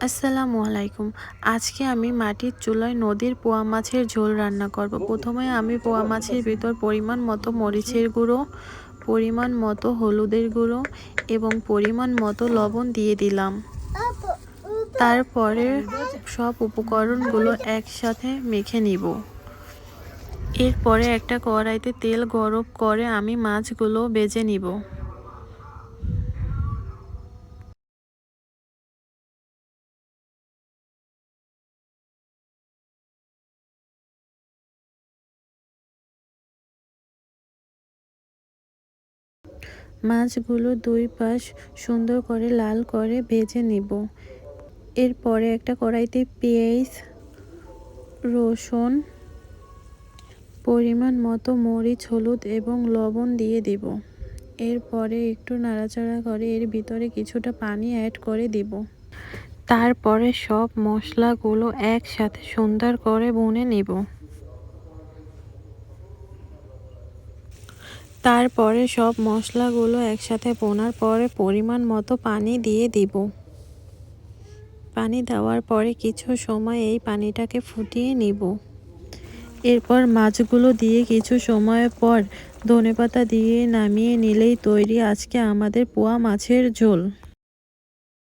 আসসালামু আলাইকুম। আজকে আমি মাটির চুলায় নদীর পোয়া মাছের ঝোল রান্না করব। প্রথমে আমি পোয়া মাছের ভিতর পরিমাণ মতো মরিচের গুঁড়ো, পরিমাণ মতো হলুদের গুঁড়ো এবং পরিমাণ মতো লবণ দিয়ে দিলাম। তারপরে সব উপকরণগুলো একসাথে মেখে নিব। এরপরে একটা কড়াইতে তেল গরম করে আমি মাছগুলো ভেজে নিব। মাছগুলো দুই পাশ সুন্দর করে লাল করে ভেজে নিব। এরপরে একটা কড়াইতে পেঁয়াজ, রসুন, পরিমাণ মতো মরিচ, হলুদ এবং লবণ দিয়ে দিব। এরপরে একটু নাড়াচাড়া করে এর ভিতরে কিছুটা পানি অ্যাড করে দিব। তারপরে সব মশলাগুলো একসাথে সুন্দর করে ভুনে নিব। তারপরে সব মশলাগুলো একসাথে ভোনার পরে পরিমাণ মতো পানি দিয়ে দিব। পানি দেওয়ার পরে কিছু সময় এই পানিটাকে ফুটিয়ে নিব। এরপর মাছগুলো দিয়ে কিছু সময় পর ধনেপাতা দিয়ে নামিয়ে নিলেই তৈরি আজকে আমাদের পোয়া মাছের ঝোল।